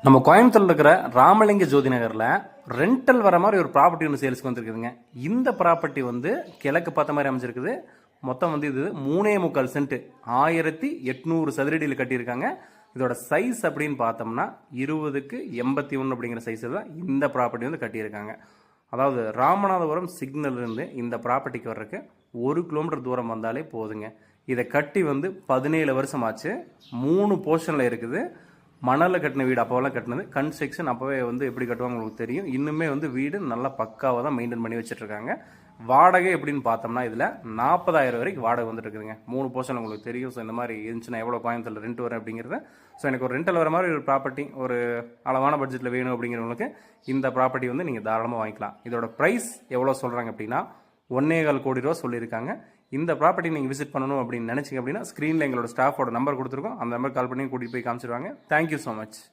நம்ம கோயம்புத்தூர்ல இருக்கிற ராமலிங்க ஜோதி நகர்ல ரெண்டல் வர மாதிரி ஒரு ப்ராப்பர்ட்டி ஒன்று சேல்ஸ்க்கு வந்துருக்குதுங்க. இந்த ப்ராப்பர்ட்டி வந்து கிழக்கு பார்த்த மாதிரி அமைஞ்சிருக்குது. மொத்தம் வந்து இது 3.25 சென்ட் 1800 சதுரடியில் கட்டியிருக்காங்க. இதோட சைஸ் அப்படின்னு பார்த்தோம்னா 20க்கு 81 அப்படிங்கிற சைஸில் தான் இந்த ப்ராப்பர்ட்டி வந்து கட்டியிருக்காங்க. அதாவது ராமநாதபுரம் சிக்னல் இருந்து இந்த ப்ராப்பர்ட்டிக்கு வர்றதுக்கு 1 கிலோமீட்டர் தூரம் வந்தாலே போதுங்க. இதை கட்டி வந்து 17 வருஷம் ஆச்சு. 3 போர்ஷனில் இருக்குது. மணலில் கட்டின வீடு அப்போவெல்லாம் கட்டினது. கன்ஸ்ட்ரக்ஷன் அப்போவே வந்து எப்படி கட்டுவாங்க உங்களுக்கு தெரியும். இன்னுமே வந்து வீடு நல்லா பக்காவாக தான் மெயின்டைன் பண்ணி வச்சுட்ருக்காங்க. வாடகை எப்படின்னு பார்த்தோம்னா இதில் 40,000 வரைக்கும் வாடகை வந்துட்டு இருக்குதுங்க. 3 போர்ஷன் உங்களுக்கு தெரியும். ஸோ இந்த மாதிரி இருந்துச்சுன்னா எவ்வளோ கோயம்புத்தூரில் ரெண்ட் வரும் அப்படிங்கிறது. ஸோ எனக்கு ஒரு ரெண்டல் வர மாதிரி ஒரு ப்ராப்பர்ட்டி ஒரு அளவான பட்ஜெட்டில் வேணும் அப்படிங்கிறவங்களுக்கு இந்த ப்ராப்பர்ட்டி வந்து நீங்கள் தாராளமாக வாங்கிக்கலாம். இதோட ப்ரைஸ் எவ்வளோ சொல்கிறாங்க அப்படின்னா 1.25 கோடி ரூபா சொல்லியிருக்காங்க. இந்த ப்ராப்பர்ட்டி நீங்கள் விசிட் பண்ணணும் அப்படின்னு நினச்சிங்க அப்படின்னா ஸ்க்ரீனில் எங்களோட ஸ்டாஃபோட நம்பர் கொடுத்துருக்கோம். அந்த நம்பர் கால் பண்ணி கூட்டிகிட்டு போய் காமிச்சிருவாங்க. Thank you so much.